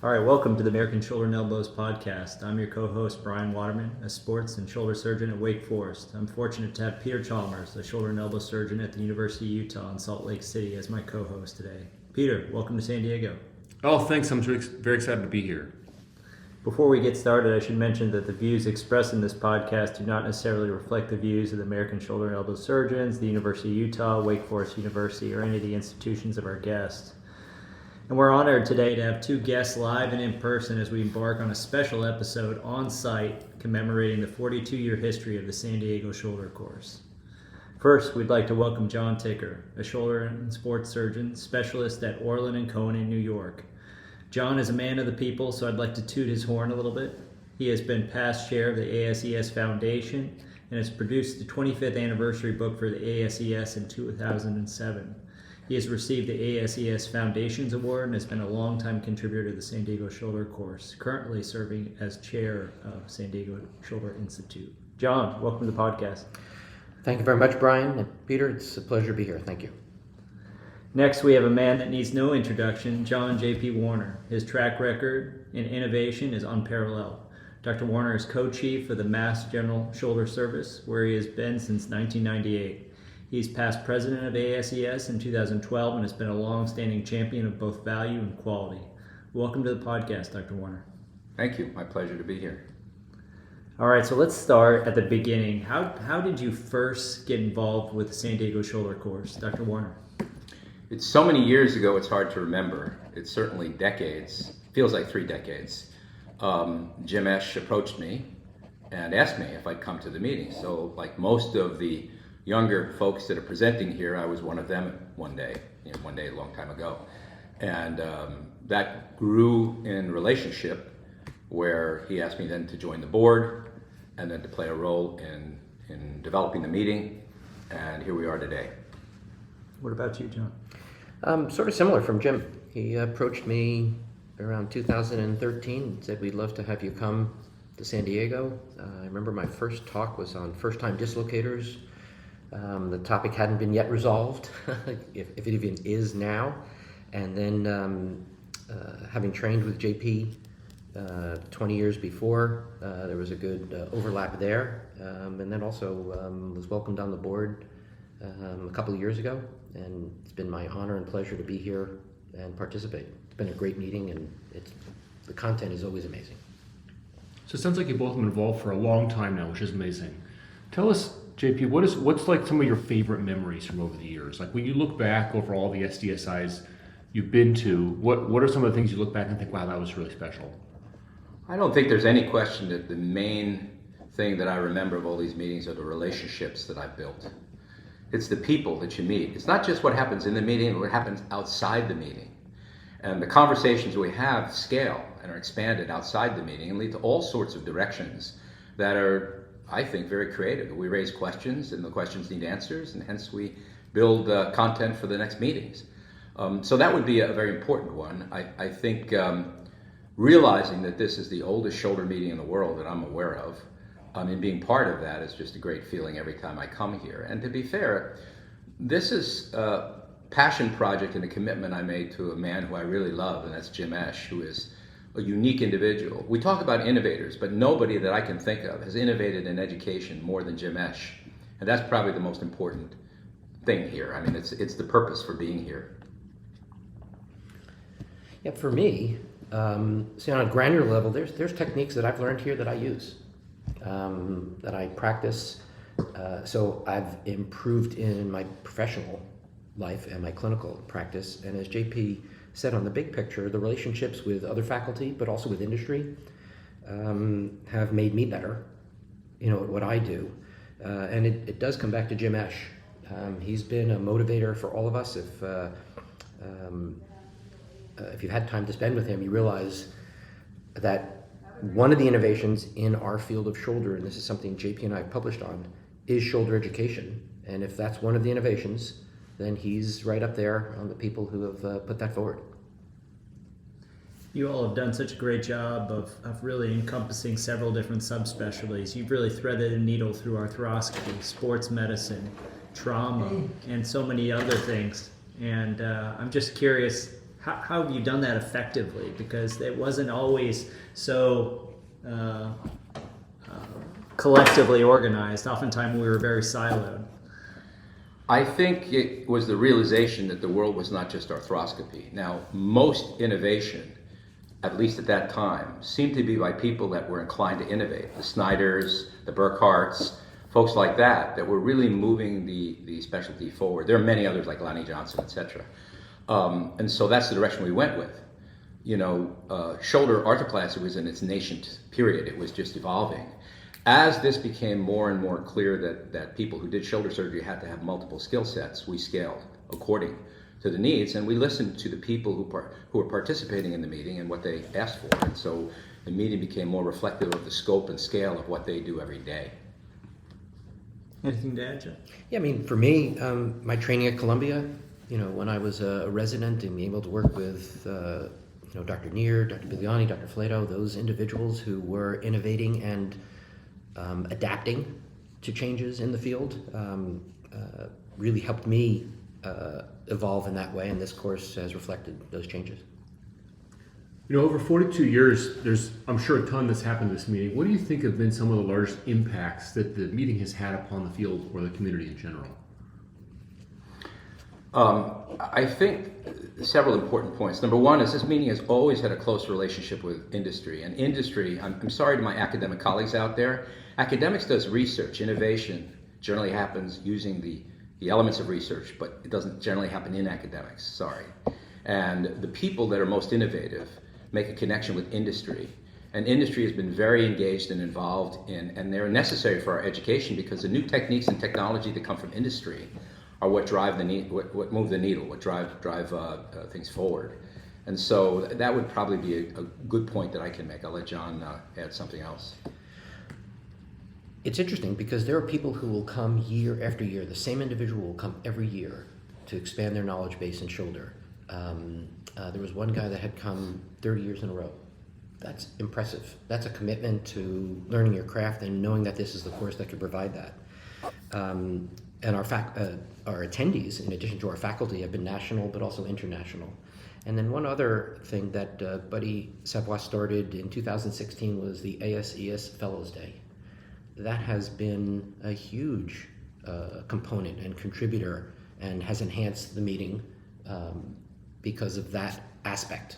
All right, welcome to the American Shoulder and Elbows podcast. I'm your co-host, Brian Waterman, a sports and shoulder surgeon at Wake Forest. I'm fortunate to have Peter Chalmers, a shoulder and elbow surgeon at the University of Utah in Salt Lake City, as my co-host today. Peter, welcome to San Diego. Oh, thanks. I'm very excited to be here. Before we get started, I should mention that the views expressed in this podcast do not necessarily reflect the views of the American Shoulder and Elbow Surgeons, the University of Utah, Wake Forest University, or any of the institutions of our guests. And we're honored today to have two guests live and in person as we embark on a special episode on site commemorating the 42-year history of the San Diego Shoulder Course. First, we'd like to welcome Jon Ticker, a shoulder and sports surgeon specialist at Orland & Cohen in New York. Jon is a man of the people, so I'd like to toot his horn a little bit. He has been past chair of the ASES Foundation and has produced the 25th anniversary book for the ASES in 2007. He has received the ASES Foundations Award and has been a longtime contributor to the San Diego Shoulder Course, currently serving as chair of San Diego Shoulder Institute. Jon, welcome to the podcast. Thank you very much, Brian. And Peter, it's a pleasure to be here. Thank you. Next, we have a man that needs no introduction, John J.P. Warner. His track record in innovation is unparalleled. Dr. Warner is co-chief of the Mass General Shoulder Service, where he has been since 1998. He's past president of ASES in 2012 and has been a long-standing champion of both value and quality. Welcome to the podcast, Dr. Warner. Thank you. My pleasure to be here. All right, so let's start at the beginning. How did you first get involved with the San Diego Shoulder Course, Dr. Warner? It's so many years ago, it's hard to remember. It's certainly decades, feels like 3 decades. Jim Esch approached me and asked me if I'd come to the meeting. So like most of the younger folks that are presenting here, I was one of them one day a long time ago. And that grew in relationship where he asked me then to join the board and then to play a role in developing the meeting. And here we are today. What about you, Jon? Sort of similar from Jim. He approached me around 2013 and said, we'd love to have you come to San Diego. I remember my first talk was on first-time dislocators. The topic hadn't been yet resolved, if it even is now. And then having trained with JP 20 years before, there was a good overlap there. And then also was welcomed on the board a couple of years ago. And it's been my honor and pleasure to be here and participate. It's been a great meeting, and the content is always amazing. So it sounds like you've both been involved for a long time now, which is amazing. Tell us, JP, what's like some of your favorite memories from over the years? Like when you look back over all the SDSIs you've been to, what are some of the things you look back and think, wow, that was really special? I don't think there's any question that the main thing that I remember of all these meetings are the relationships that I've built. It's the people that you meet. It's not just what happens in the meeting, but what happens outside the meeting. And the conversations we have scale and are expanded outside the meeting and lead to all sorts of directions that are, I think, very creative. We raise questions, and the questions need answers, and hence we build content for the next meetings. So that would be a very important one. I think realizing that this is the oldest shoulder meeting in the world that I'm aware of, and being part of that is just a great feeling every time I come here. And to be fair, this is a passion project and a commitment I made to a man who I really love, and that's Jim Esch, who is a unique individual. We talk about innovators, but nobody that I can think of has innovated in education more than Jim Esch. And that's probably the most important thing here. I mean, it's the purpose for being here. Yeah, for me, see, on a granular level, there's techniques that I've learned here that I use, that I practice. So I've improved in my professional life and my clinical practice. And as JP said, on the big picture, the relationships with other faculty, but also with industry, have made me better, at what I do. And it does come back to Jim Esch. He's been a motivator for all of us. If you've had time to spend with him, you realize that one of the innovations in our field of shoulder, and this is something JP and I have published on, is shoulder education. And if that's one of the innovations, then he's right up there on the people who have put that forward. You all have done such a great job of really encompassing several different subspecialties. You've really threaded a needle through arthroscopy, sports medicine, trauma, and so many other things. And I'm just curious, how have you done that effectively? Because it wasn't always so collectively organized. Oftentimes we were very siloed. I think it was the realization that the world was not just arthroscopy. Now, most innovation, at least at that time, seemed to be by people that were inclined to innovate. The Snyders, the Burkharts, folks like that were really moving the specialty forward. There are many others like Lonnie Johnson, etc. And so that's the direction we went with. Shoulder arthroplasty was in its nascent period. It was just evolving. As this became more and more clear that people who did shoulder surgery had to have multiple skill sets, we scaled according to the needs, and we listened to the people who were participating in the meeting and what they asked for. And so the meeting became more reflective of the scope and scale of what they do every day. Anything to add, Jon? Yeah, I mean, for me, my training at Columbia, when I was a resident and being able to work with, Dr. Neer, Dr. Bigliani, Dr. Flato, those individuals who were innovating and adapting to changes in the field really helped me evolve in that way, and this course has reflected those changes. Over 42 years, there's, I'm sure, a ton that's happened in this meeting. What do you think have been some of the largest impacts that the meeting has had upon the field or the community in general? I think several important points. Number one is this meeting has always had a close relationship with industry. And industry, I'm sorry to my academic colleagues out there, academics does research. Innovation generally happens using the elements of research, but it doesn't generally happen in academics, sorry. And the people that are most innovative make a connection with industry. And industry has been very engaged and involved and they're necessary for our education because the new techniques and technology that come from industry are what drive what move the needle, what drive things forward. And so that would probably be a good point that I can make. I'll let Jon add something else. It's interesting because there are people who will come year after year. The same individual will come every year to expand their knowledge base in shoulder. There was one guy that had come 30 years in a row. That's impressive. That's a commitment to learning your craft and knowing that this is the course that could provide that. And our attendees, in addition to our faculty, have been national but also international. And then one other thing that Buddy Savoie started in 2016 was the ASES Fellows Day. That has been a huge component and contributor and has enhanced the meeting because of that aspect.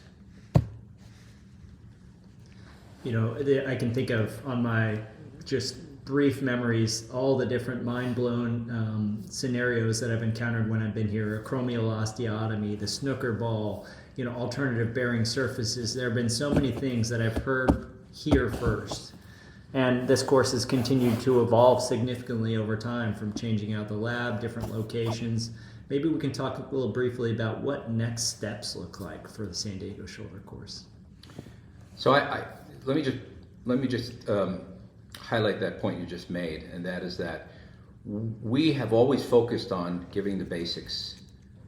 I can think of on my just brief memories all the different mind-blown scenarios that I've encountered when I've been here. Acromial osteotomy, the snooker ball, alternative bearing surfaces. There have been so many things that I've heard here first. And this course has continued to evolve significantly over time, from changing out the lab, different locations. Maybe we can talk a little briefly about what next steps look like for the San Diego Shoulder course. So let me just highlight that point you just made, and that is that we have always focused on giving the basics,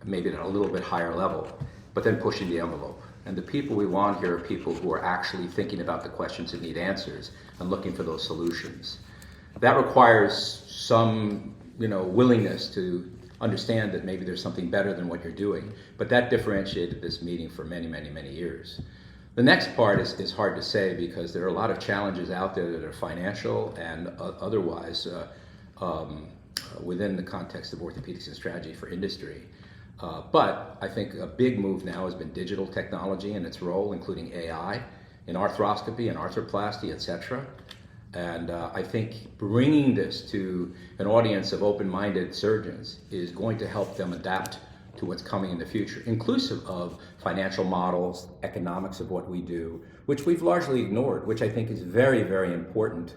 maybe at a little bit higher level, but then pushing the envelope. And the people we want here are people who are actually thinking about the questions and need answers and looking for those solutions. That requires some, willingness to understand that maybe there's something better than what you're doing. But that differentiated this meeting for many, many, many years. The next part is hard to say because there are a lot of challenges out there that are financial and otherwise within the context of orthopedics and strategy for industry. But I think a big move now has been digital technology and its role, including AI, in arthroscopy and arthroplasty, etc. And I think bringing this to an audience of open-minded surgeons is going to help them adapt to what's coming in the future, inclusive of financial models, economics of what we do, which we've largely ignored, which I think is very, very important.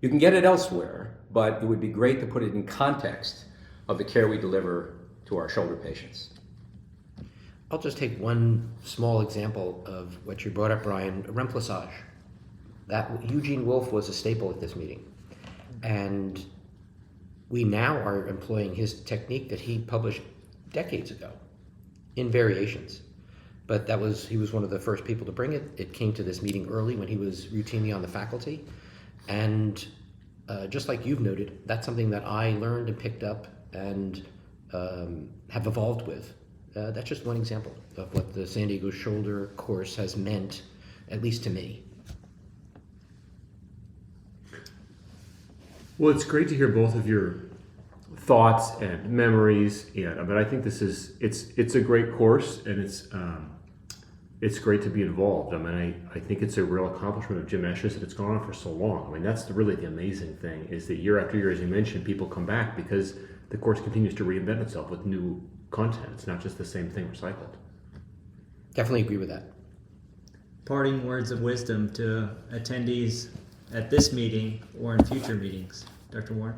You can get it elsewhere, but it would be great to put it in context of the care we deliver to our shoulder patients. I'll just take one small example of what you brought up, Brian, remplissage. That Eugene Wolfe was a staple at this meeting. And we now are employing his technique that he published decades ago in variations. But he was one of the first people to bring it. It came to this meeting early when he was routinely on the faculty. And just like you've noted, that's something that I learned and picked up and have evolved with that's just one example of what the San Diego Shoulder course has meant, at least to me. Well, it's great to hear both of your thoughts and memories. Yeah, but I think it's a great course, and it's great to be involved. I mean, I think it's a real accomplishment of Jim Esch's that it's gone on for so long. I mean, that's really the amazing thing, is that year after year, as you mentioned, people come back because the course continues to reinvent itself with new content. It's not just the same thing recycled. Definitely agree with that. Parting words of wisdom to attendees at this meeting or in future meetings. Dr. Warren?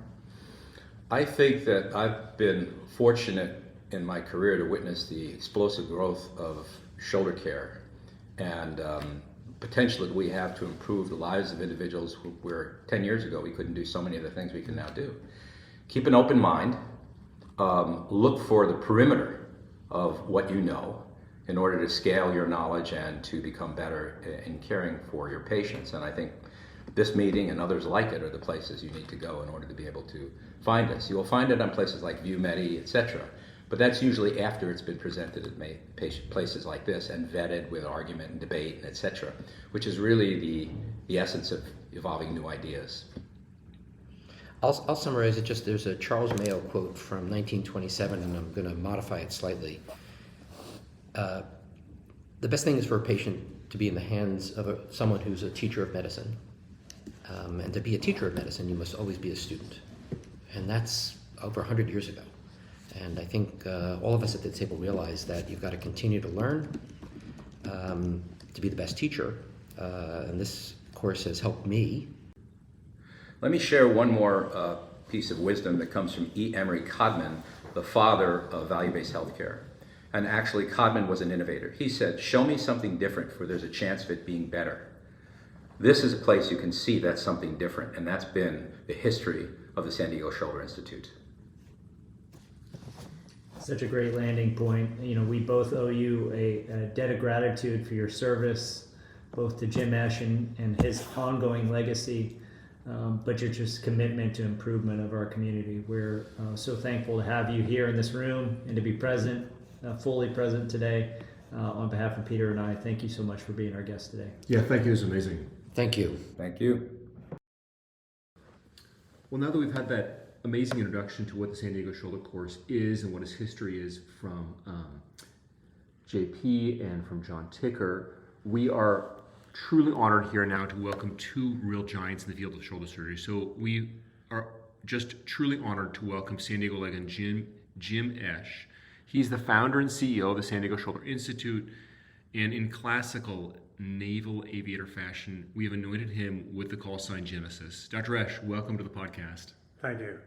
I think that I've been fortunate in my career to witness the explosive growth of shoulder care and potential that we have to improve the lives of individuals where 10 years ago we couldn't do so many of the things we can now do. Keep an open mind. Look for the perimeter of what you know in order to scale your knowledge and to become better in caring for your patients. And I think this meeting and others like it are the places you need to go in order to be able to find us. You will find it on places like ViewMedi, etc. But that's usually after it's been presented at places like this and vetted with argument and debate, etc., which is really the essence of evolving new ideas. I'll summarize it. Just there's a Charles Mayo quote from 1927, and I'm going to modify it slightly. The best thing is for a patient to be in the hands of someone who's a teacher of medicine. And to be a teacher of medicine, you must always be a student. And that's over 100 years ago. And I think all of us at the table realize that you've got to continue to learn to be the best teacher. And this course has helped me. Let me share one more piece of wisdom that comes from E. Emery Codman, the father of value-based healthcare. And actually, Codman was an innovator. He said, "Show me something different, for there's a chance of it being better." This is a place you can see that's something different, and that's been the history of the San Diego Shoulder Institute. Such a great landing point. You know, we both owe you a debt of gratitude for your service, both to Jim Esch and his ongoing legacy, but your just commitment to improvement of our community. We're so thankful to have you here in this room and to be present, fully present today. On behalf of Peter and I, thank you so much for being our guest today. Yeah, thank you. It was amazing. Thank you. Thank you. Well, now that we've had that amazing introduction to what the San Diego Shoulder Course is and what its history is from JP and from Jon Ticker, we are truly honored here now to welcome two real giants in the field of shoulder surgery. So we are just truly honored to welcome San Diego legend Jim Esch. He's the founder and CEO of the San Diego Shoulder Institute, and in classical naval aviator fashion, we have anointed him with the call sign Genesis. Dr. Esch, welcome to the podcast. Thank you.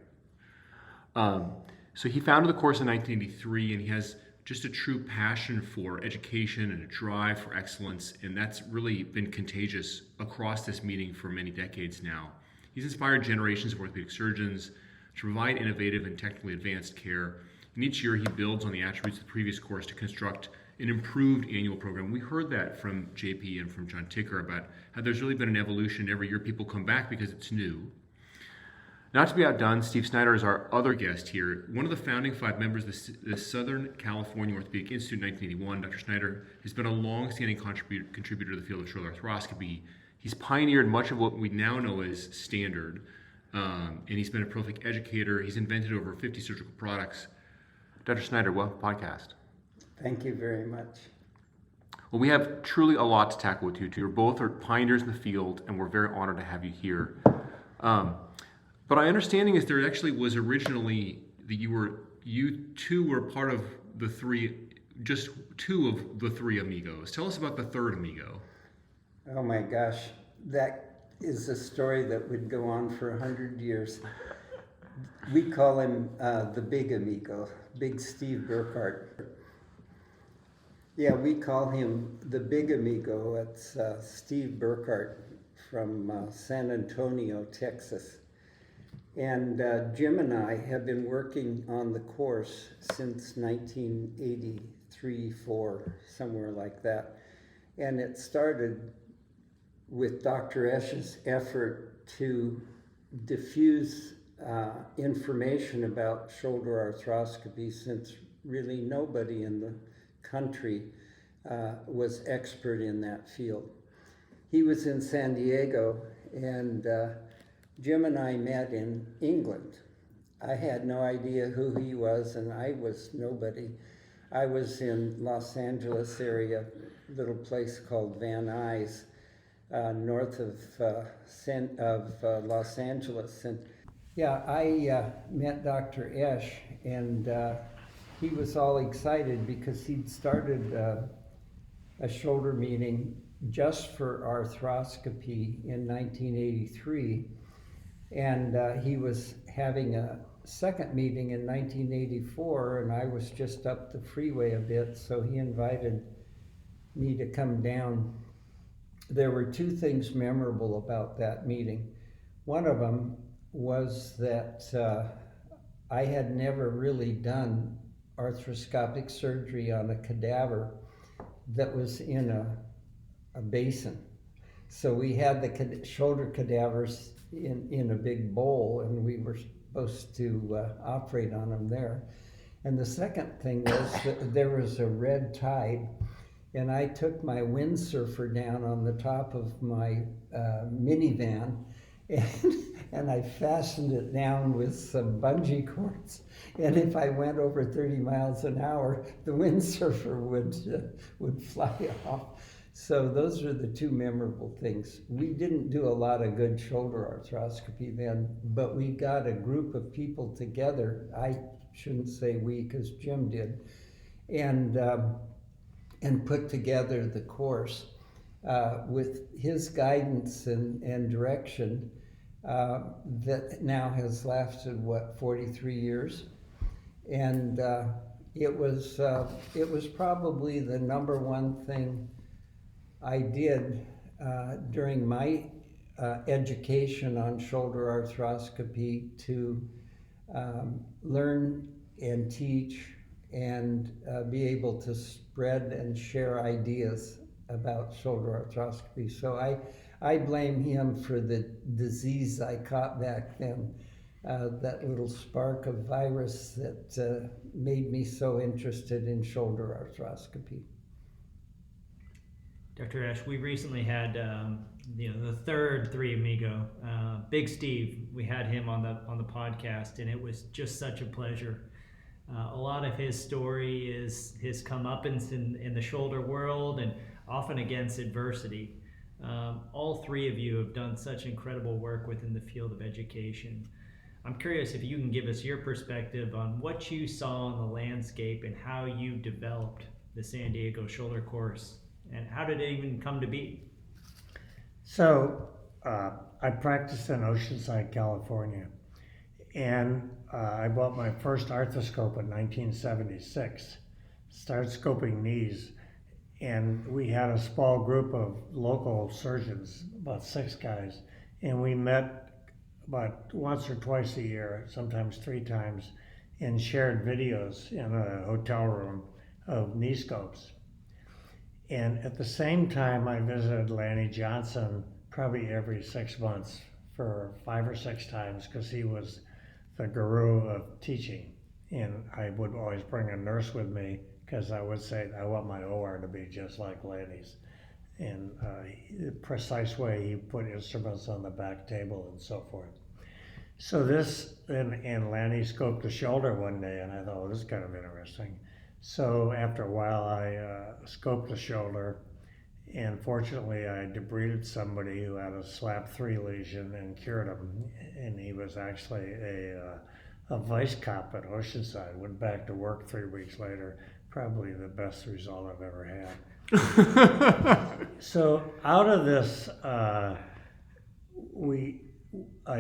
So he founded the course in 1983, and he has just a true passion for education and a drive for excellence, and that's really been contagious across this meeting for many decades now. He's inspired generations of orthopedic surgeons to provide innovative and technically advanced care, and each year he builds on the attributes of the previous course to construct an improved annual program. We heard that from JP and from Jon Ticker about how there's really been an evolution. Every year people come back because it's new. Not to be outdone, Steve Snyder is our other guest here. One of the founding 5 members of the Southern California Orthopedic Institute in 1981, Dr. Snyder has been a long-standing contributor to the field of shoulder arthroscopy. He's pioneered much of what we now know as standard, and he's been a prolific educator. He's invented over 50 surgical products. Dr. Snyder, welcome to the podcast. Thank you very much. Well, we have truly a lot to tackle with you two. You're both are pioneers in the field, and we're very honored to have you here. But my understanding is there actually was originally that you two were part of the three, just 2 of the 3 amigos. Tell us about the third amigo. Oh my gosh, that is a story that would go on for 100 years. We call him the big amigo, Big Steve Burkhart. Yeah, we call him the big amigo. It's Steve Burkhart from San Antonio, Texas. And Jim and I have been working on the course since 1983, 4, somewhere like that. And it started with Dr. Esch's effort to diffuse information about shoulder arthroscopy since really nobody in the country was expert in that field. He was in San Diego, and Jim and I met in England. I had no idea who he was, and I was nobody. I was in Los Angeles area, little place called Van Nuys, north of Los Angeles. And yeah, I met Dr. Esch, and he was all excited because he'd started a shoulder meeting just for arthroscopy in 1983, and he was having a second meeting in 1984, and I was just up the freeway a bit, so he invited me to come down. There were two things memorable about that meeting. One of them was that I had never really done arthroscopic surgery on a cadaver that was in a basin. So we had the shoulder cadavers in a big bowl, and we were supposed to operate on them there. And the second thing was that there was a red tide, and I took my windsurfer down on the top of my minivan, and I fastened it down with some bungee cords. And if I went over 30 miles an hour, the windsurfer would fly off. So those are the two memorable things. We didn't do a lot of good shoulder arthroscopy then, but we got a group of people together. I shouldn't say we, because Jim did, and put together the course with his guidance and direction that now has lasted, 43 years. And it was probably the number one thing I did during my education on shoulder arthroscopy to learn and teach and be able to spread and share ideas about shoulder arthroscopy. So I blame him for the disease I caught back then, that little spark of virus that made me so interested in shoulder arthroscopy. Dr. Esch, we recently had the third Three Amigo, Big Steve. We had him on the podcast, and it was just such a pleasure. A lot of his story is his comeuppance in the shoulder world, and often against adversity. All three of you have done such incredible work within the field of education. I'm curious if you can give us your perspective on what you saw in the landscape and how you developed the San Diego shoulder course. And how did it even come to be? So I practiced in Oceanside, California, and I bought my first arthroscope in 1976, started scoping knees, and we had a small group of local surgeons, about 6 guys, and we met about once or twice a year, sometimes 3 times, and shared videos in a hotel room of knee scopes. And at the same time, I visited Lanny Johnson probably every 6 months for 5 or 6 times, because he was the guru of teaching. And I would always bring a nurse with me, because I would say, I want my OR to be just like Lanny's. And the precise way he put instruments on the back table and so forth. So and Lanny scoped the shoulder one day, and I thought, this is kind of interesting. So after a while, I scoped the shoulder, and fortunately, I debrided somebody who had a SLAP 3 lesion and cured him. And he was actually a vice cop at Oceanside. Went back to work 3 weeks later. Probably the best result I've ever had. So out of this, I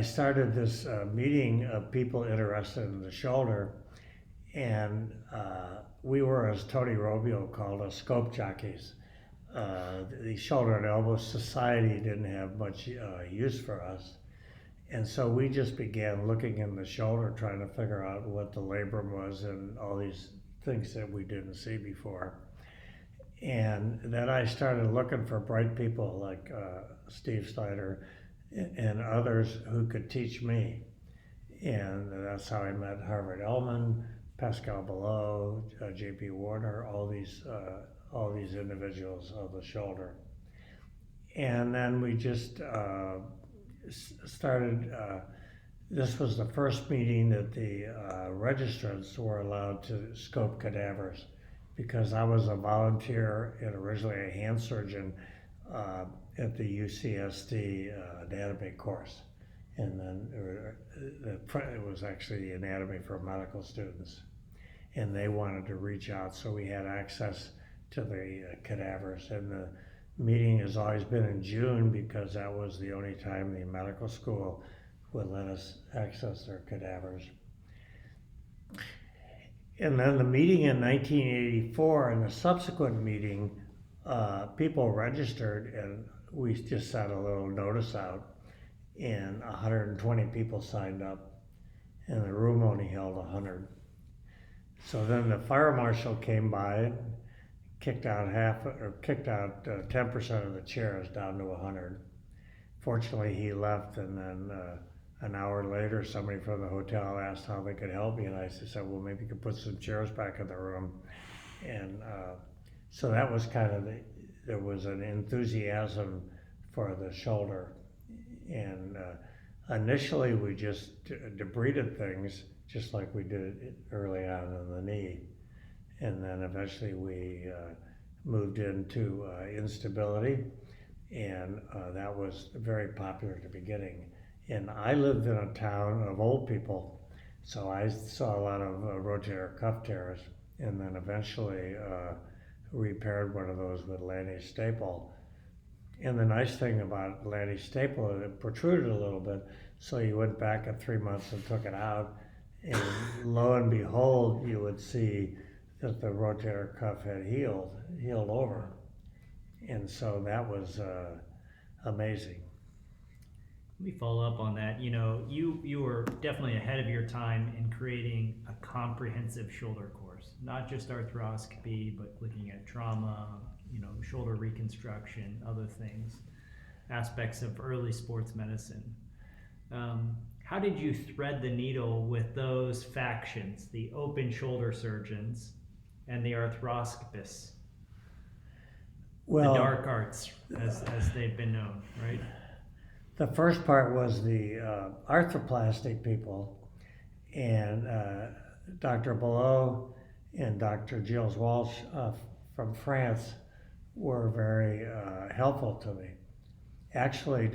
started this meeting of people interested in the shoulder, and we were, as Tony Robio called us, scope jockeys. The Shoulder and Elbow Society didn't have much use for us, and so we just began looking in the shoulder, trying to figure out what the labrum was and all these things that we didn't see before. And then I started looking for bright people like Steve Snyder and others who could teach me. And that's how I met Harvard Ellman, Pascal Below, J.P. Warner, all these individuals of the shoulder. And then we just started, this was the first meeting that the registrants were allowed to scope cadavers, because I was a volunteer and originally a hand surgeon at the UCSD anatomy course. And then it was actually anatomy for medical students. And they wanted to reach out, so we had access to the cadavers. And the meeting has always been in June, because that was the only time the medical school would let us access their cadavers. And then the meeting in 1984 and the subsequent meeting, people registered, and we just sent a little notice out, and 120 people signed up, and the room only held 100. So then the fire marshal came by and kicked out 10% of the chairs down to 100. Fortunately, he left, and then an hour later, somebody from the hotel asked how they could help me, and I said, well, maybe you could put some chairs back in the room. And so that was kind of there was an enthusiasm for the shoulder. And initially, we just debrided things, just like we did early on in the knee. And then eventually we moved into instability, and that was very popular at the beginning. And I lived in a town of old people, so I saw a lot of rotator cuff tears, and then eventually repaired one of those with Lanny staple. And the nice thing about Lanny staple is it protruded a little bit, so you went back at 3 months and took it out, and lo and behold, you would see that the rotator cuff had healed over. And so that was amazing. Let me follow up on that. You know, you were definitely ahead of your time in creating a comprehensive shoulder course, not just arthroscopy, but looking at trauma, you know, shoulder reconstruction, other things, aspects of early sports medicine. How did you thread the needle with those factions, the open shoulder surgeons and the arthroscopists, Well, the dark arts, as they've been known, right? the first part was the arthroplasty people, and Dr. Below and Dr. Gilles Walsh from France were very helpful to me. Actually,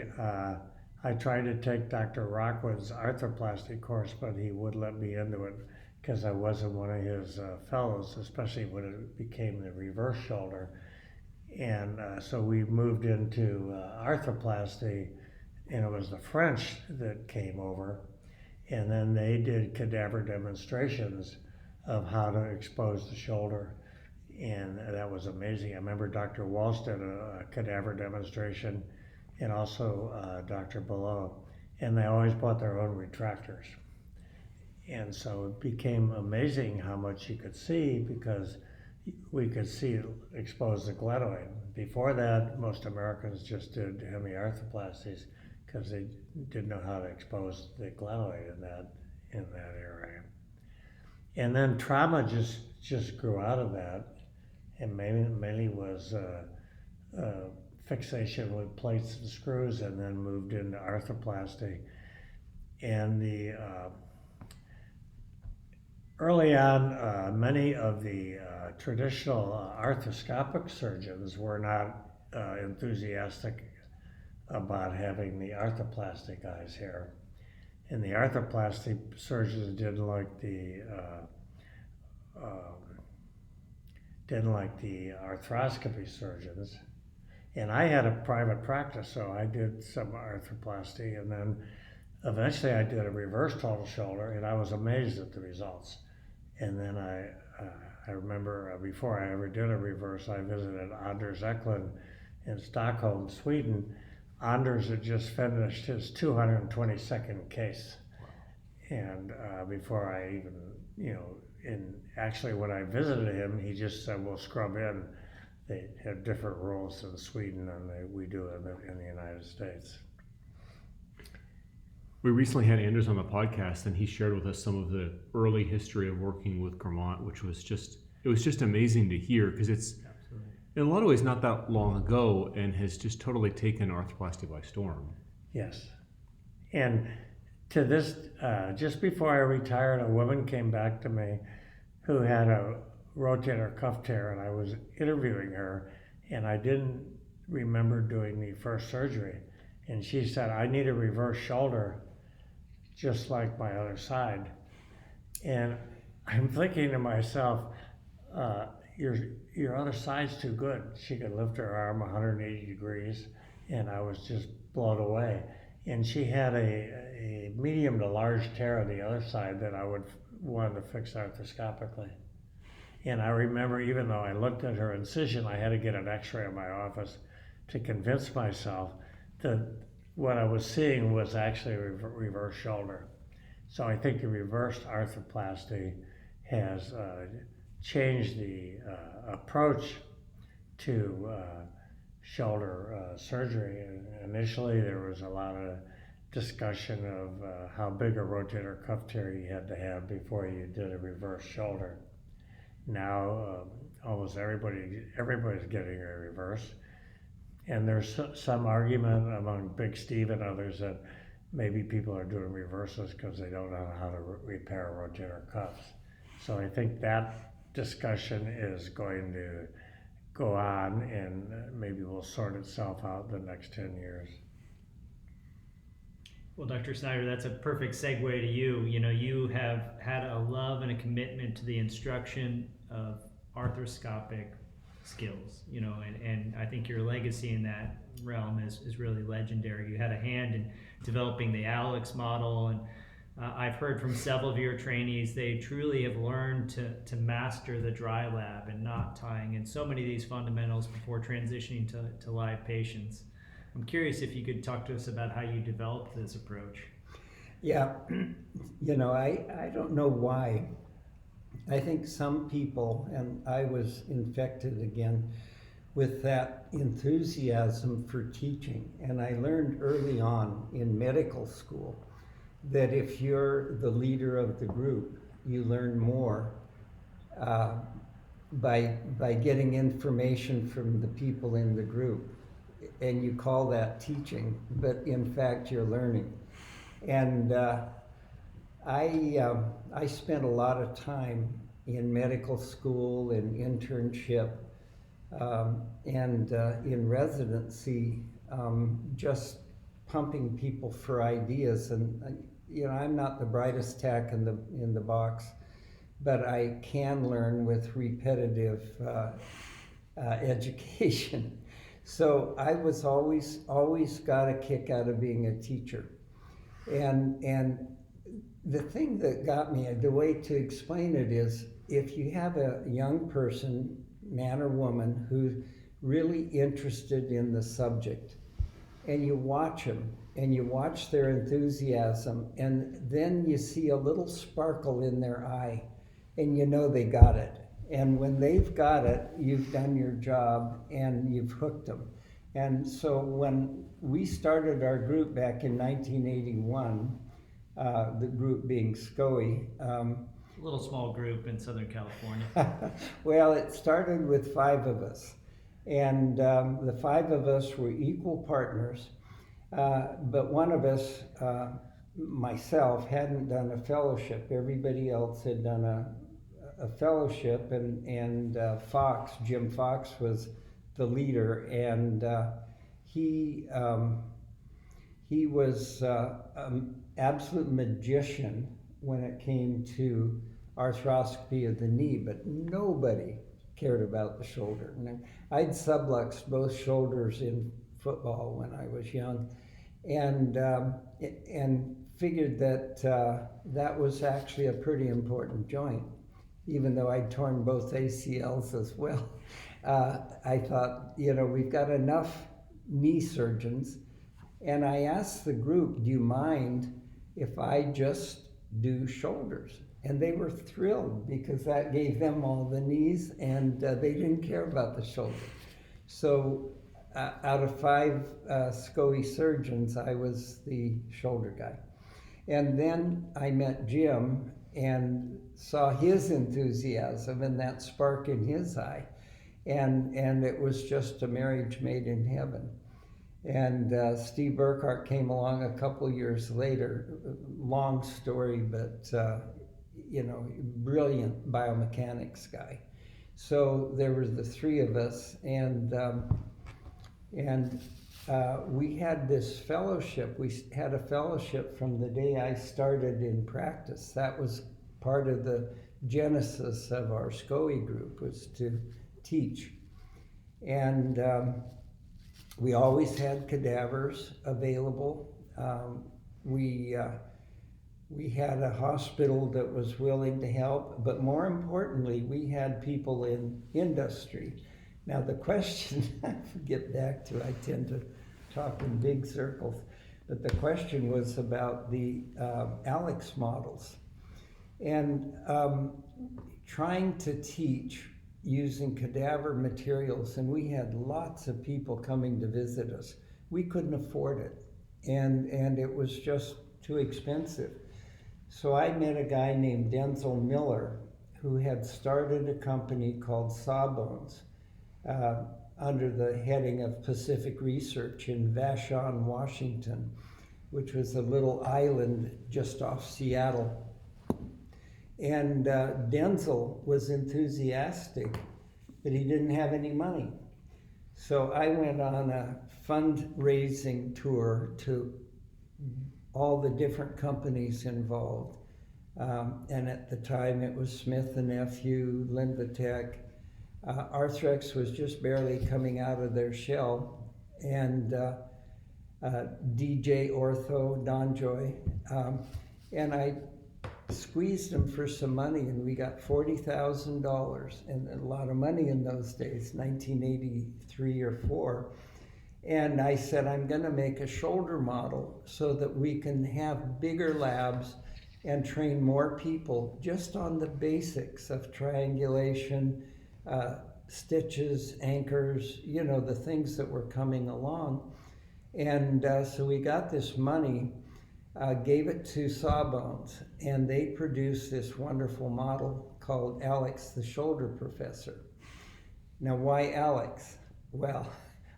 I tried to take Dr. Rockwood's arthroplasty course, but he wouldn't let me into it because I wasn't one of his fellows, especially when it became the reverse shoulder. And so we moved into arthroplasty, and it was the French that came over, and then they did cadaver demonstrations of how to expose the shoulder, and that was amazing. I remember Dr. Walsh did a cadaver demonstration, and also Dr. Below, and they always brought their own retractors. And so it became amazing how much you could see, because we could see expose the glenoid. Before that, most Americans just did hemiarthroplasties because they didn't know how to expose the glenoid in that area. And then trauma just grew out of that, and mainly was fixation with plates and screws, and then moved into arthroplasty. And the early on, many of the traditional arthroscopic surgeons were not enthusiastic about having the arthroplasty guys here. And the arthroplasty surgeons didn't like the arthroscopy surgeons. And I had a private practice, so I did some arthroplasty, and then eventually I did a reverse total shoulder, and I was amazed at the results. And then I remember before I ever did a reverse, I visited Anders Eklund in Stockholm, Sweden. Anders had just finished his 222nd case. And before I even, and actually when I visited him, he just said, well, scrub in. They have different rules in Sweden than we do in the United States. We recently had Anders on the podcast, and he shared with us some of the early history of working with Grammont, which was just amazing to hear, because it's in a lot of ways not that long ago and has just totally taken arthroplasty by storm. Yes. And to this, just before I retired, a woman came back to me who had a rotator cuff tear, and I was interviewing her, and I didn't remember doing the first surgery. And she said, I need a reverse shoulder, just like my other side. And I'm thinking to myself, your other side's too good. She could lift her arm 180 degrees, and I was just blown away. And she had a medium to large tear on the other side that I wanted to fix arthroscopically. And I remember, even though I looked at her incision, I had to get an x-ray in my office to convince myself that what I was seeing was actually a reverse shoulder. So I think the reversed arthroplasty has changed the approach to shoulder surgery. And initially there was a lot of discussion of how big a rotator cuff tear you had to have before you did a reverse shoulder. Now almost everybody's getting a reverse. And there's some argument among Big Steve and others that maybe people are doing reverses because they don't know how to repair rotator cuffs. So I think that discussion is going to go on, and maybe will sort itself out in the next 10 years. Well, Dr. Snyder, that's a perfect segue to you. You know, you have had a love and a commitment to the instruction of arthroscopic skills, you know, and I think your legacy in that realm is really legendary. You had a hand in developing the Alex model, and I've heard from several of your trainees, they truly have learned to master the dry lab and knot tying and so many of these fundamentals before transitioning to live patients. I'm curious if you could talk to us about how you developed this approach. Yeah, you know, I don't know why. I think some people, and I was infected again with that enthusiasm for teaching. And I learned early on in medical school that if you're the leader of the group, you learn more by getting information from the people in the group. And you call that teaching, but in fact you're learning. And I spent a lot of time in medical school and internship and in residency, just pumping people for ideas. And you know, I'm not the brightest tack in the box, but I can learn with repetitive education. So I was always got a kick out of being a teacher. And the thing that got me, the way to explain it is, if you have a young person, man or woman, who's really interested in the subject, and you watch them, and you watch their enthusiasm, and then you see a little sparkle in their eye, and you know they got it. And when they've got it, you've done your job and you've hooked them. And so when we started our group back in 1981, the group being SCOE. A little small group in Southern California. Well, it started with 5 of us. And the 5 of us were equal partners. But one of us, myself, hadn't done a fellowship. Everybody else had done a fellowship, and Jim Fox was the leader, and he was an absolute magician when it came to arthroscopy of the knee, but nobody cared about the shoulder. And I'd subluxed both shoulders in football when I was young, and figured that that was actually a pretty important joint. Even though I'd torn both ACLs as well, I thought, you know, we've got enough knee surgeons. And I asked the group, do you mind if I just do shoulders? And they were thrilled, because that gave them all the knees, and they didn't care about the shoulder. So out of 5 SCOE surgeons, I was the shoulder guy. And then I met Jim and saw his enthusiasm and that spark in his eye. And it was just a marriage made in heaven. And Steve Burkhart came along a couple years later. Long story, but brilliant biomechanics guy. So there were the three of us, and we had this fellowship. We had a fellowship from the day I started in practice. That was part of the genesis of our SCOE group, was to teach. And we always had cadavers available. We had a hospital that was willing to help, but more importantly, we had people in industry. Now the question, I get back to, I tend to talk in big circles, but the question was about the ALEX models. And trying to teach using cadaver materials, and we had lots of people coming to visit us. We couldn't afford it, and it was just too expensive. So I met a guy named Denzel Miller, who had started a company called Sawbones under the heading of Pacific Research in Vashon, Washington, which was a little island just off Seattle. And Denzel was enthusiastic, but he didn't have any money. So I went on a fundraising tour to all the different companies involved. And at the time it was Smith & Nephew, Linvatec. Arthrex was just barely coming out of their shell. And DJ Ortho, Donjoy. And I squeezed them for some money, and we got $40,000, and a lot of money in those days, 1983 or 4. And I said, I'm going to make a shoulder model so that we can have bigger labs and train more people just on the basics of triangulation, stitches, anchors, the things that were coming along. And so we got this money, gave it to Sawbones, and they produced this wonderful model called Alex the Shoulder Professor. Now, why Alex? Well,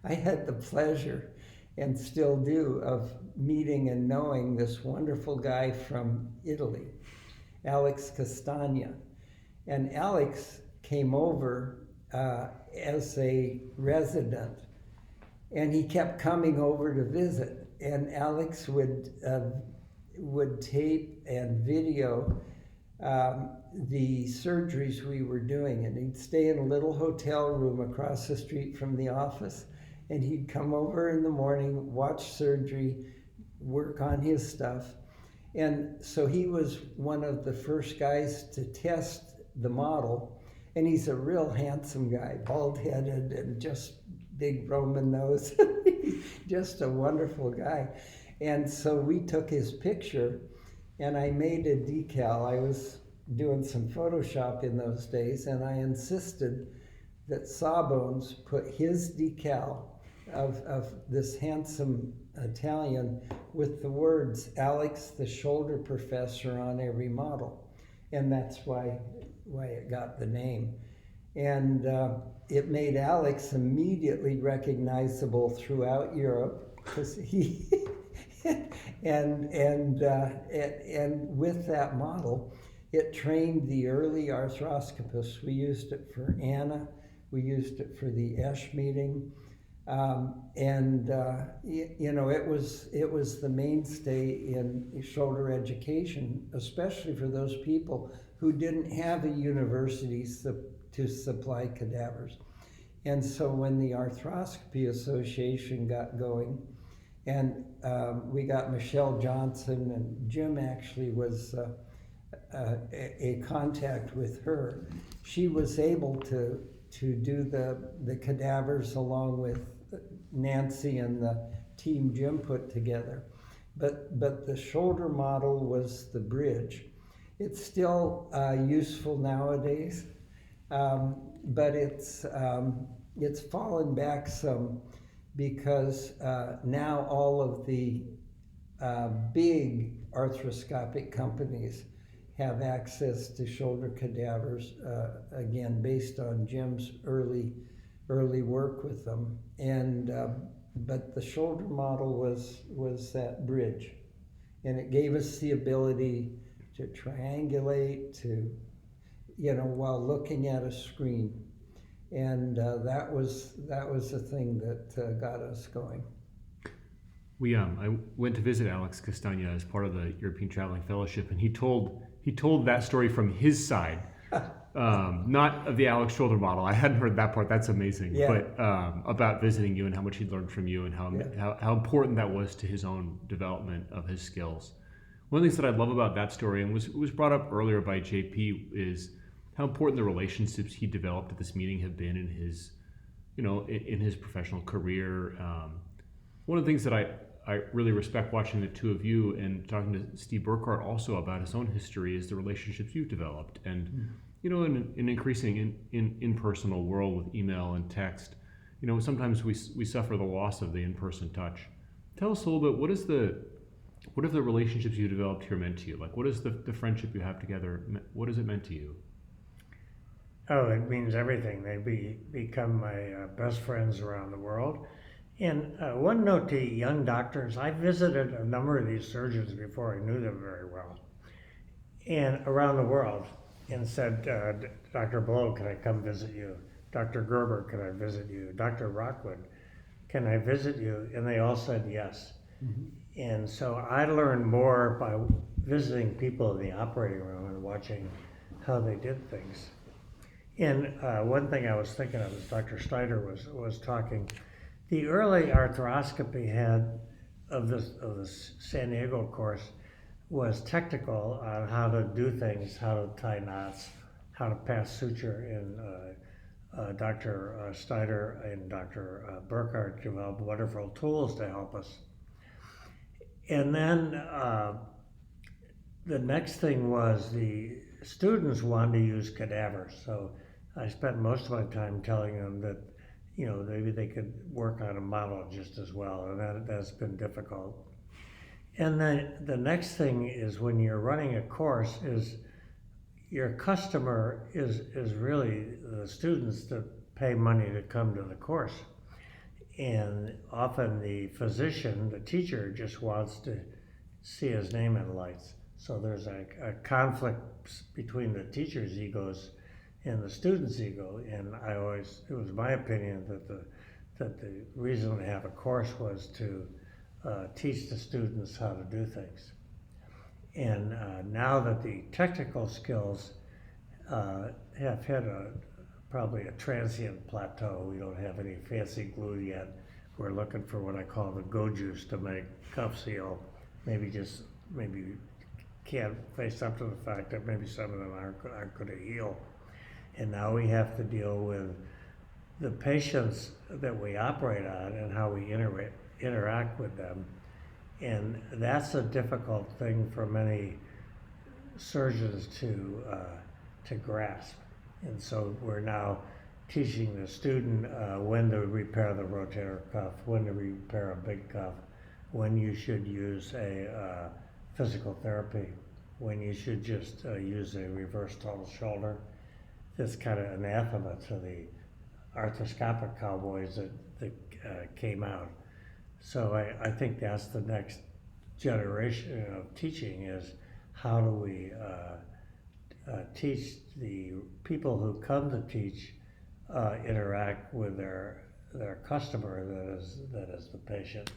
I had the pleasure, and still do, of meeting and knowing this wonderful guy from Italy, Alex Castagna. And Alex came over as a resident, and he kept coming over to visit. And Alex would tape and video the surgeries we were doing, and he'd stay in a little hotel room across the street from the office, and he'd come over in the morning, watch surgery, work on his stuff. And so he was one of the first guys to test the model, and he's a real handsome guy, bald-headed and just big Roman nose. Just a wonderful guy. And so we took his picture, and I made a decal. I was doing some Photoshop in those days, and I insisted that Sawbones put his decal of this handsome Italian with the words Alex the Shoulder Professor on every model. And that's why it got the name. And it made Alex immediately recognizable throughout Europe, because he and with that model, it trained the early arthroscopists. We used it for Anna, we used it for the Esch meeting, it was the mainstay in shoulder education, especially for those people who didn't have a university to supply cadavers. And so when the Arthroscopy Association got going, and we got Michelle Johnson, and Jim actually was a contact with her, she was able to do the cadavers along with Nancy and the team Jim put together. But the shoulder model was the bridge. It's still useful nowadays, but it's fallen back some, because now all of the big arthroscopic companies have access to shoulder cadavers, again, based on Jim's early work with them. And but the shoulder model was that bridge, and it gave us the ability to triangulate, to, while looking at a screen, and that was the thing that got us going. I went to visit Alex Castagna as part of the European Traveling Fellowship, and he told that story from his side, not of the Alex shoulder model. I hadn't heard that part. That's amazing. Yeah. But about visiting you and how much he learned from you, and how important that was to his own development of his skills. One of the things that I love about that story, and was brought up earlier by JP, is how important the relationships he developed at this meeting have been in his, in his professional career. One of the things that I really respect watching the two of you and talking to Steve Burkhart also about his own history is the relationships you've developed. And, in an increasing impersonal world with email and text, sometimes we suffer the loss of the in-person touch. Tell us a little bit, what have the relationships you developed here meant to you? Like, what is the friendship you have together, what has it meant to you? Oh, it means everything. They become my best friends around the world. And one note to young doctors, I visited a number of these surgeons before I knew them very well, and around the world, and said, Dr. Blow, can I come visit you? Dr. Gerber, can I visit you? Dr. Rockwood, can I visit you? And they all said yes. Mm-hmm. And so I learned more by visiting people in the operating room and watching how they did things. And one thing I was thinking of as Dr. Snyder was talking, the early arthroscopy of the San Diego course was technical on how to do things, how to tie knots, how to pass suture, and Dr. Snyder and Dr. Burkhart developed wonderful tools to help us. And then the next thing was the students wanted to use cadavers, so I spent most of my time telling them that maybe they could work on a model just as well, and that's been difficult. And then the next thing is, when you're running a course, is your customer is really the students that pay money to come to the course. And often the physician, the teacher, just wants to see his name in lights. So there's a conflict between the teacher's egos and the student's ego. And it was my opinion that the reason to have a course was to teach the students how to do things. And now that the technical skills have hit probably a transient plateau, we don't have any fancy glue yet. We're looking for what I call the go juice to make cuff seal. Maybe can't face up to the fact that maybe some of them aren't going to heal. And now we have to deal with the patients that we operate on and how we interact with them. And that's a difficult thing for many surgeons to grasp. And so we're now teaching the student when to repair the rotator cuff, when to repair a big cuff, when you should use a physical therapy, when you should just use a reverse total shoulder. This kind of anathema to the arthroscopic cowboys that came out. So I think that's the next generation of teaching, is how do we teach the people who come to teach interact with their customer that is the patient.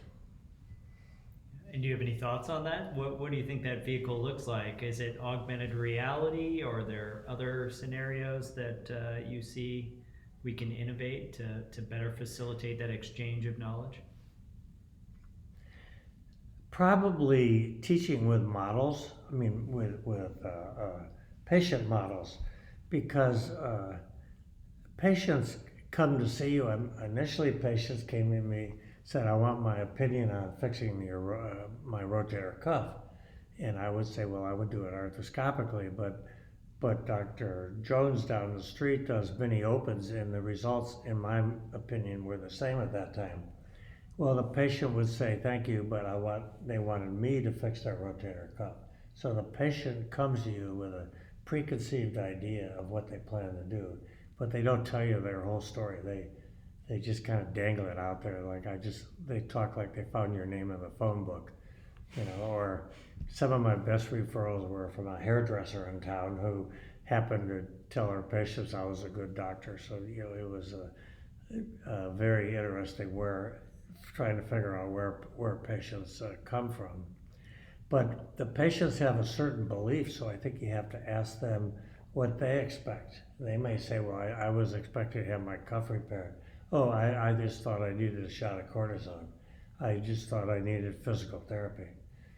And do you have any thoughts on that? What do you think that vehicle looks like? Is it augmented reality, or are there other scenarios that you see we can innovate to better facilitate that exchange of knowledge? Probably teaching with models, with patient models, because patients come to see you. Initially, patients came to me, said, I want my opinion on fixing my rotator cuff. And I would say, well, I would do it arthroscopically, but Dr. Jones down the street does mini opens, and the results, in my opinion, were the same at that time. Well, the patient would say, thank you, but they wanted me to fix their rotator cuff. So the patient comes to you with a preconceived idea of what they plan to do, but they don't tell you their whole story. They just kind of dangle it out there. They talk like they found your name in the phone book, or some of my best referrals were from a hairdresser in town who happened to tell her patients I was a good doctor. So, it was a very interesting trying to figure out where patients come from. But the patients have a certain belief, so I think you have to ask them what they expect. They may say, well, I was expecting to have my cuff repaired. Oh, I just thought I needed a shot of cortisone. I just thought I needed physical therapy.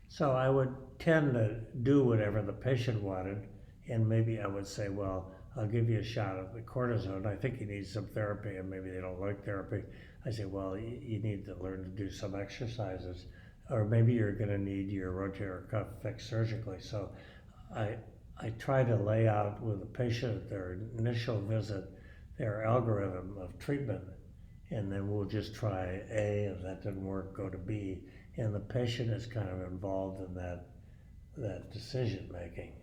So I would tend to do whatever the patient wanted, and maybe I would say, well, I'll give you a shot of the cortisone. I think you need some therapy, and maybe they don't like therapy. I say, well, you need to learn to do some exercises, or maybe you're going to need your rotator cuff fixed surgically. So I try to lay out with the patient at their initial visit their algorithm of treatment, and then we'll just try A. If that didn't work, go to B. And the patient is kind of involved in that decision making.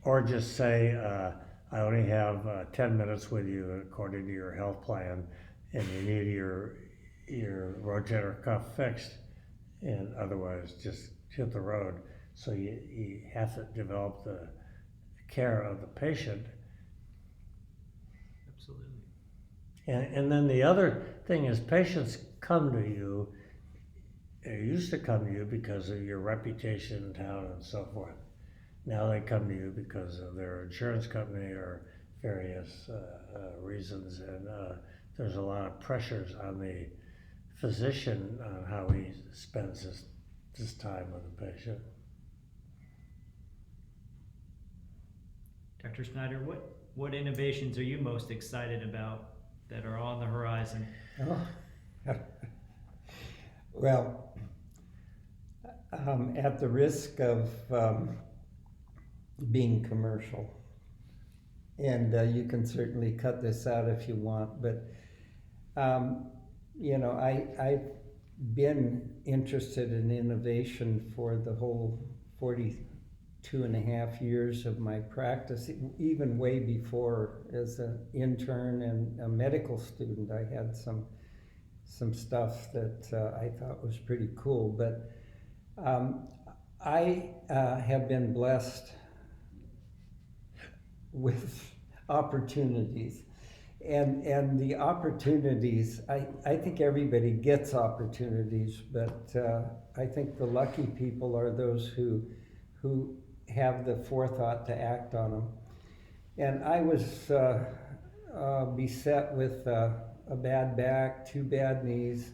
Or just say, I only have 10 minutes with you according to your health plan, and you need your rotator cuff fixed, and otherwise just hit the road. So you have to develop the care of the patient. Absolutely. And then the other thing is patients come to you, they used to come to you because of your reputation in town and so forth. Now they come to you because of their insurance company or various reasons, and there's a lot of pressures on the physician on how he spends this time with the patient. Dr. Snyder, what innovations are you most excited about that are on the horizon? Oh. Well, at the risk of being commercial, and you can certainly cut this out if you want, but I've been interested in innovation for the whole 42 and a half years of my practice, even way before. As an intern and a medical student, I had some stuff that I thought was pretty cool, but I have been blessed with opportunities, and the opportunities, I think everybody gets opportunities, but I think the lucky people are those who have the forethought to act on them. And I was beset with a bad back, 2 bad knees,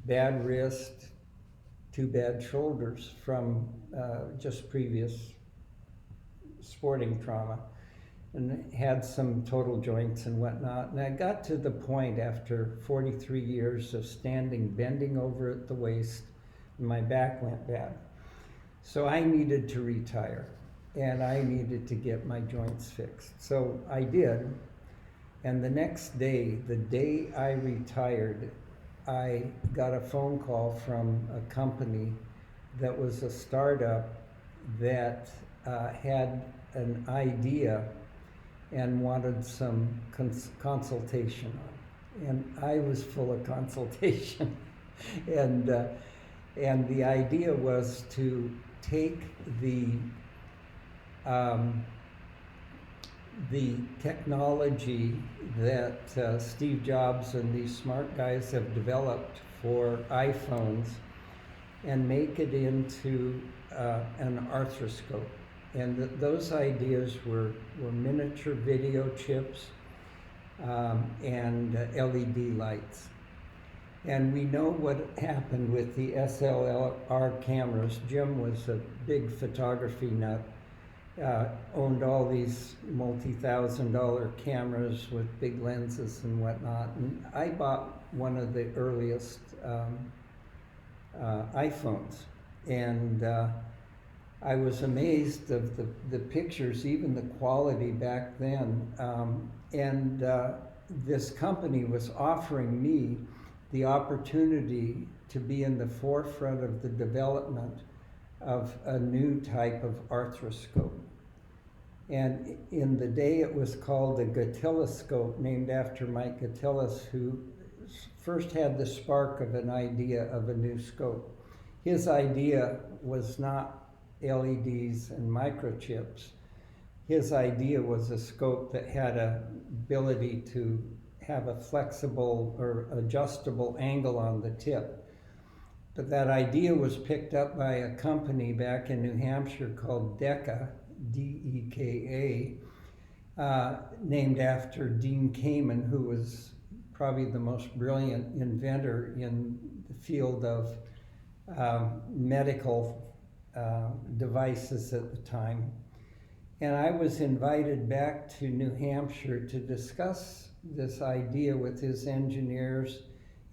bad wrist, 2 bad shoulders from just previous sporting trauma, and had some total joints and whatnot. And I got to the point after 43 years of standing, bending over at the waist, and my back went bad. So I needed to retire, and I needed to get my joints fixed. So I did, and the next day, the day I retired, I got a phone call from a company that was a startup that had an idea and wanted some consultation on. And I was full of consultation. And the idea was to take the technology that Steve Jobs and these smart guys have developed for iPhones and make it into an arthroscope. And those ideas were miniature video chips and LED lights. And we know what happened with the SLR cameras. Jim was a big photography nut, owned all these multi-$1,000 cameras with big lenses and whatnot. And I bought one of the earliest iPhones. And I was amazed of the pictures, even the quality back then. This company was offering me the opportunity to be in the forefront of the development of a new type of arthroscope. And in the day it was called a Gattiloscope, named after Mike Gattilis, who first had the spark of an idea of a new scope. His idea was not LEDs and microchips. His idea was a scope that had an ability to have a flexible or adjustable angle on the tip. But that idea was picked up by a company back in New Hampshire called DEKA, D-E-K-A, named after Dean Kamen, who was probably the most brilliant inventor in the field of medical devices at the time. And I was invited back to New Hampshire to discuss this idea with his engineers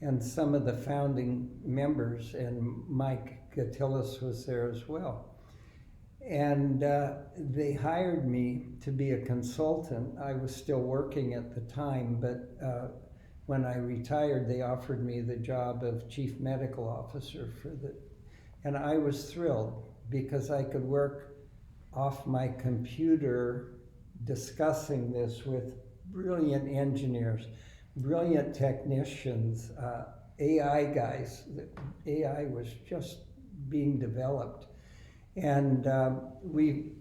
and some of the founding members, and Mike Gattilis was there as well. And they hired me to be a consultant. I was still working at the time, but when I retired, they offered me the job of chief medical officer and I was thrilled because I could work off my computer discussing this with brilliant engineers, brilliant technicians, AI guys. AI was just being developed. And we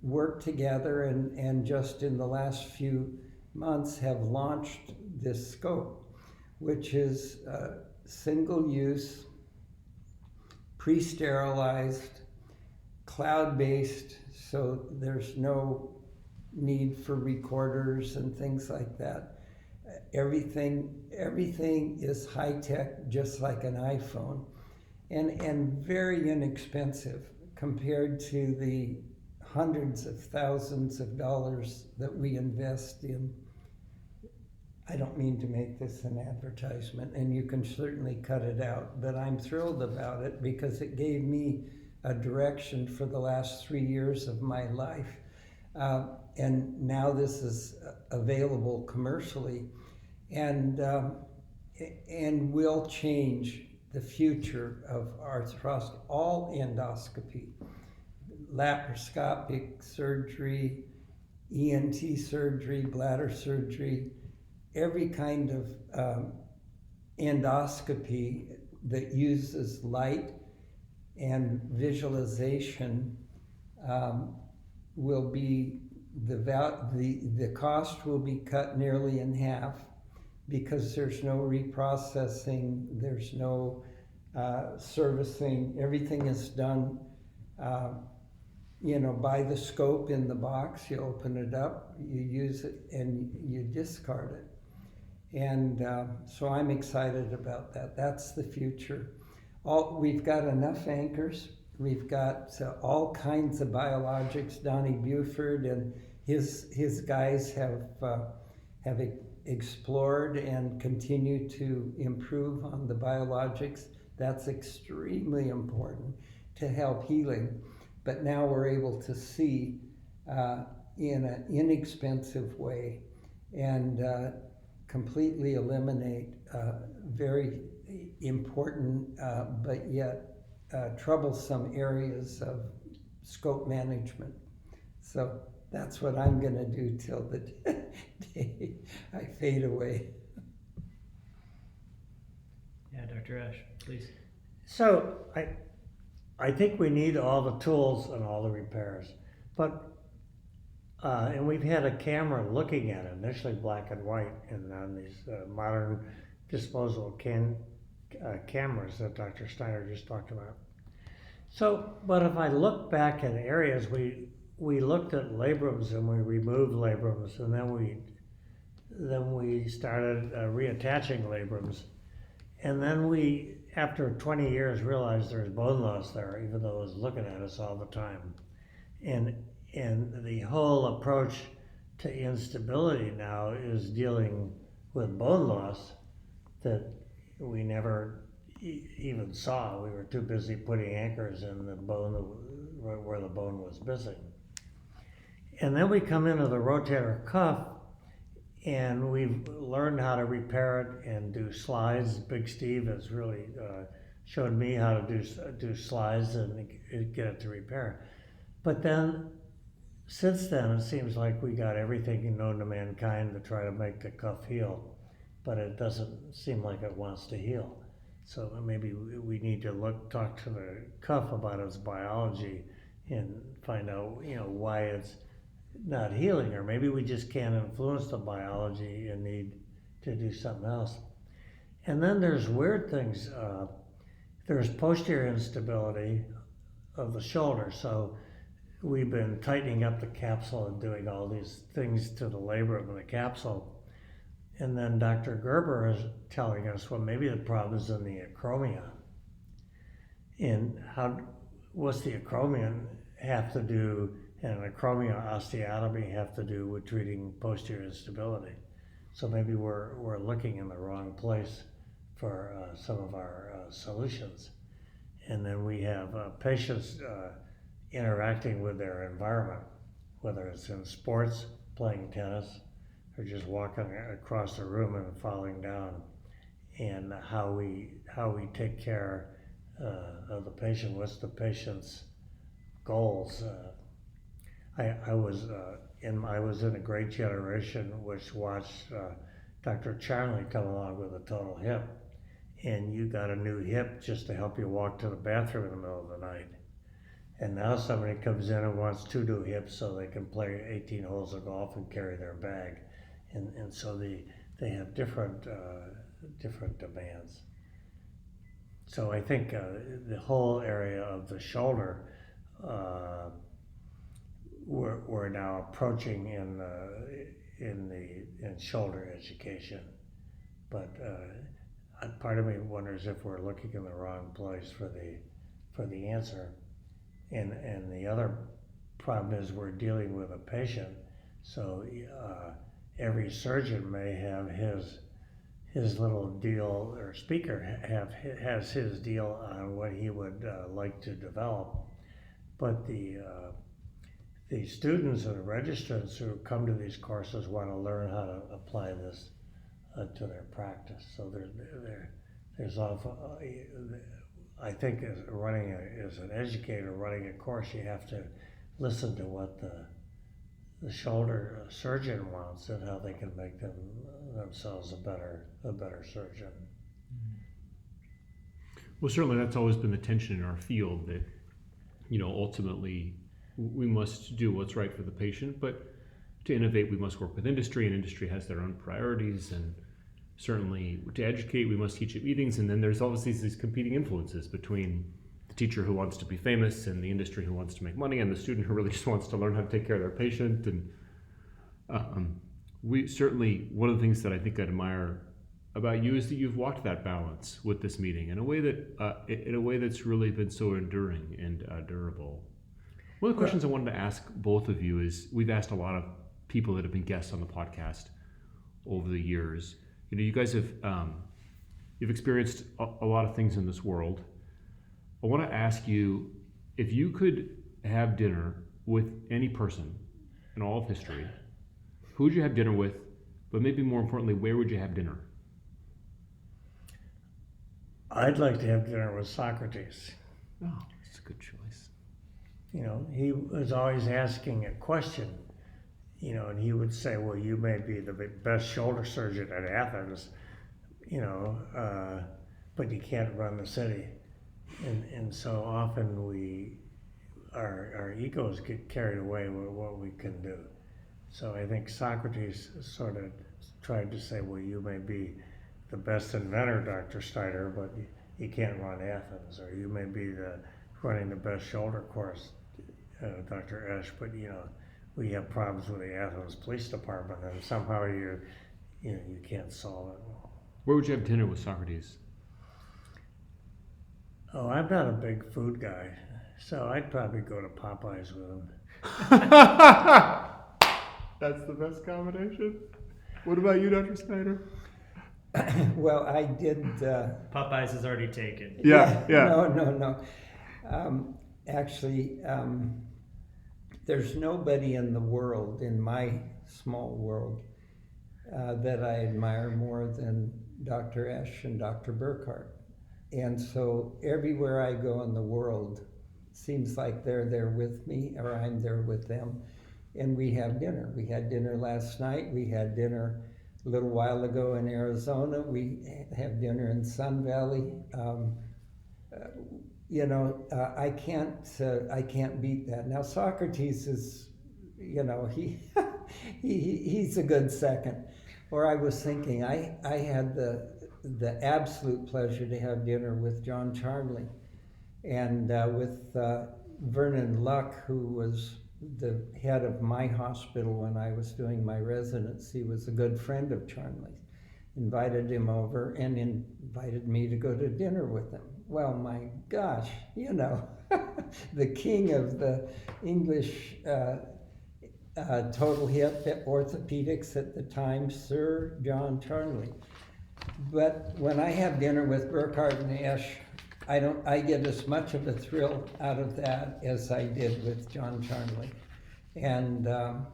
worked together and just in the last few months have launched this scope, which is single-use, pre-sterilized, cloud-based, so there's no need for recorders and things like that. Everything is high-tech, just like an iPhone, and very inexpensive compared to the hundreds of thousands of dollars that we invest in. I don't mean to make this an advertisement, and you can certainly cut it out, but I'm thrilled about it because it gave me a direction for the last 3 years of my life. And now this is available commercially and will change the future of arthroscopy, all endoscopy, laparoscopic surgery, ENT surgery, bladder surgery, every kind of endoscopy that uses light and visualization will be, the cost will be cut nearly in half because there's no reprocessing, there's no servicing, everything is done by the scope in the box. You open it up, you use it, and you discard it. And so I'm excited about that. That's the future. We've got enough anchors. We've got all kinds of biologics. Donnie Buford and his guys have explored and continue to improve on the biologics. That's extremely important to help healing. But now we're able to see in an inexpensive way and completely eliminate very important but yet troublesome areas of scope management. So that's what I'm going to do till the day I fade away. Yeah, Dr. Esch, please. So I think we need all the tools and all the repairs, but and we've had a camera looking at it, initially black and white, and on these modern disposable cameras that Dr. Snyder just talked about. So, but if I look back at areas, we looked at labrums and we removed labrums, and then we started reattaching labrums, and then we, after 20 years, realized there's bone loss there, even though it was looking at us all the time, and the whole approach to instability now is dealing with bone loss that we never even saw. We were too busy putting anchors in the bone where the bone was missing. And then we come into the rotator cuff, And we've learned how to repair it and do slides. Big Steve has really showed me how to do slides and get it to repair. But then, since then, it seems like we got everything known to mankind to try to make the cuff heal, but it doesn't seem like it wants to heal. So maybe we need to talk to the cuff about its biology and find out, why it's not healing, or maybe we just can't influence the biology and need to do something else. And then there's weird things. There's posterior instability of the shoulder. So we've been tightening up the capsule and doing all these things to the labrum of the capsule. And then Dr. Gerber is telling us, well, maybe the problem is in the acromion. And what's the acromion have to do, and an acromion osteotomy have to do with treating posterior instability? So maybe we're looking in the wrong place for some of our solutions. And then we have patients interacting with their environment, whether it's in sports, playing tennis, or just walking across the room and falling down, and how we take care of the patient. What's the patient's goals? I was in a great generation which watched Dr. Charlie come along with a total hip, and you got a new hip just to help you walk to the bathroom in the middle of the night. And now somebody comes in and wants 2 new hips so they can play 18 holes of golf and carry their bag. And so they have different demands. So I think the whole area of the shoulder we're now approaching in shoulder education, but part of me wonders if we're looking in the wrong place for the answer. And the other problem is we're dealing with a patient, so every surgeon may have his little deal, or speaker has his deal on what he would like to develop, but the students and the registrants who come to these courses want to learn how to apply this to their practice. So there's often, I think as an educator running a course, you have to listen to what the shoulder surgeon wants and how they can make themselves a better surgeon. Well, certainly that's always been the tension in our field, that ultimately we must do what's right for the patient, but to innovate we must work with industry, and industry has their own priorities, and certainly to educate we must teach at meetings, and then there's obviously these competing influences between the teacher who wants to be famous and the industry who wants to make money and the student who really just wants to learn how to take care of their patient. And we certainly, one of the things that I think I admire about you is that you've walked that balance with this meeting in a way that's really been so enduring and durable. One of the questions I wanted to ask both of you is, we've asked a lot of people that have been guests on the podcast over the years. You guys have you've experienced a lot of things in this world. I want to ask you, if you could have dinner with any person in all of history, who would you have dinner with? But maybe more importantly, where would you have dinner? I'd like to have dinner with Socrates. Oh, that's a good choice. He was always asking a question, and he would say, well, you may be the best shoulder surgeon at Athens, but you can't run the city. And so often our egos get carried away with what we can do. So I think Socrates sort of tried to say, well, you may be the best inventor, Dr. Snyder, but you can't run Athens, or you may be running the best shoulder course, Dr. Esch, but we have problems with the Athens Police Department, and somehow you can't solve it. Where would you have dinner with Socrates? Oh, I'm not a big food guy, so I'd probably go to Popeyes with him. That's the best combination. What about you, Dr. Snyder? Well, I did. Popeyes is already taken. Yeah. No. Actually, there's nobody in the world, in my small world, that I admire more than Dr. Esch and Dr. Burkhardt. And so everywhere I go in the world, seems like they're there with me or I'm there with them. And we have dinner. We had dinner last night. We had dinner a little while ago in Arizona. We have dinner in Sun Valley. I can't beat that. Now Socrates is, he's a good second. Or I was thinking, I had the absolute pleasure to have dinner with John Charnley and with Vernon Luck, who was the head of my hospital when I was doing my residency, was a good friend of Charnley's. Invited him over and invited me to go to dinner with him. Well, my gosh, the king of the English total hip orthopedics at the time, Sir John Charnley. But when I have dinner with Burkhardt and Esch, I get as much of a thrill out of that as I did with John Charnley. And I'm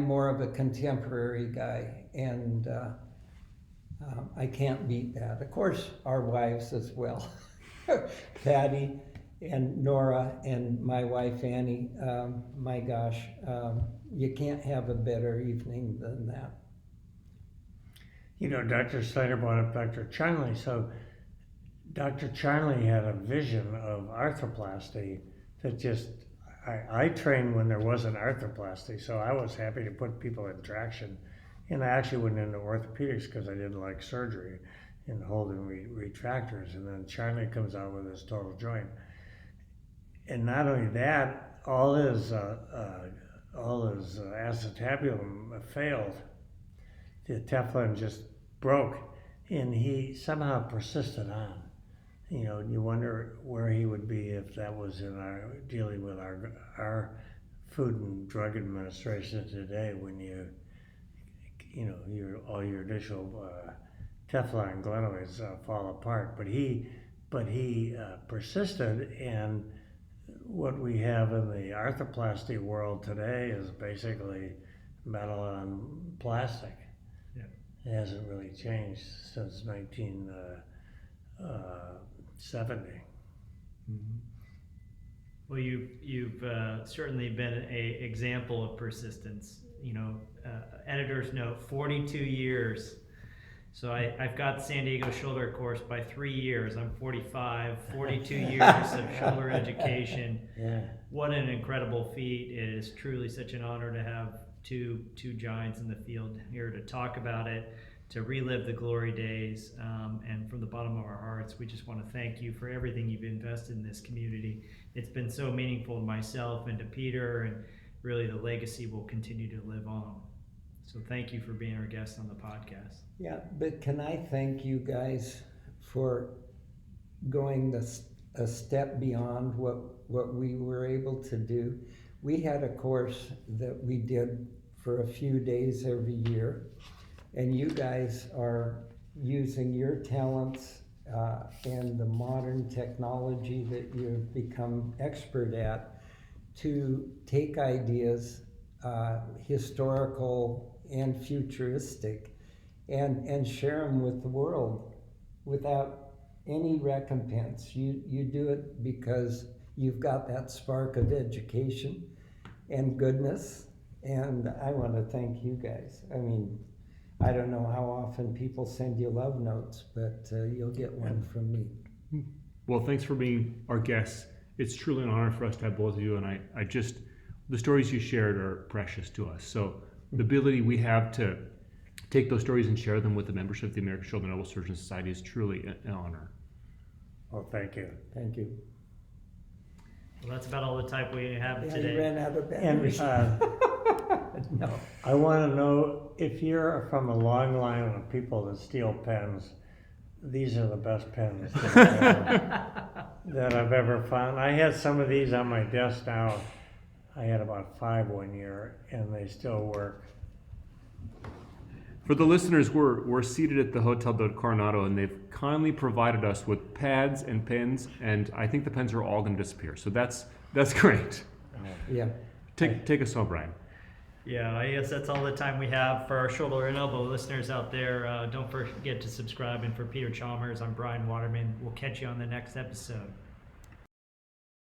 more of a contemporary guy, and I can't beat that. Of course, our wives as well. Patty and Nora and my wife Annie, my gosh, you can't have a better evening than that. Dr. Snyder brought up Dr. Charnley. So Dr. Charnley had a vision of arthroplasty that just, I trained when there wasn't arthroplasty, so I was happy to put people in traction. And I actually went into orthopedics because I didn't like surgery and holding retractors. And then Charnley comes out with his total joint. And not only that, all his acetabulum failed. The Teflon just broke, and he somehow persisted on. You wonder where he would be if that was in dealing with our Food and Drug Administration today, when all your initial Teflon glenoids fall apart. But he persisted, and what we have in the arthroplasty world today is basically metal on plastic. Yeah. It hasn't really changed since 1970. Mm-hmm. Well, you've certainly been an example of persistence. Editor's note, 42 years. So I've got San Diego shoulder course by 3 years. I'm 45, 42 years of shoulder education. Yeah. What an incredible feat. It is truly such an honor to have two giants in the field here to talk about it, to relive the glory days. And from the bottom of our hearts, we just want to thank you for everything you've invested in this community. It's been so meaningful to myself and to Peter, and really the legacy will continue to live on. So thank you for being our guest on the podcast. Yeah, but can I thank you guys for going a step beyond what we were able to do? We had a course that we did for a few days every year, and you guys are using your talents and the modern technology that you've become expert at to take ideas, historical and futuristic, and share them with the world without any recompense. You do it because you've got that spark of education and goodness, and I want to thank you guys. I mean, I don't know how often people send you love notes, but you'll get one from me. Well, thanks for being our guests. It's truly an honor for us to have both of you, and the stories you shared are precious to us. So the ability we have to take those stories and share them with the membership of the American Shoulder and Elbow Surgeon Society is truly an honor. Well, thank you. Thank you. Well, that's about all the time we have Yeah, today. you ran out of And batteries. No. I want to know, if you're from a long line of people that steal pens, these are the best pens that I've ever found. I had some of these on my desk now. I had about 5 one year, and they still work. For the listeners, we're seated at the Hotel del Coronado, and they've kindly provided us with pads and pens, and I think the pens are all going to disappear. So that's great. Yeah. Take us home, Brian. Yeah, I guess that's all the time we have for our shoulder and elbow listeners out there. Don't forget to subscribe. And for Peter Chalmers, I'm Brian Waterman. We'll catch you on the next episode.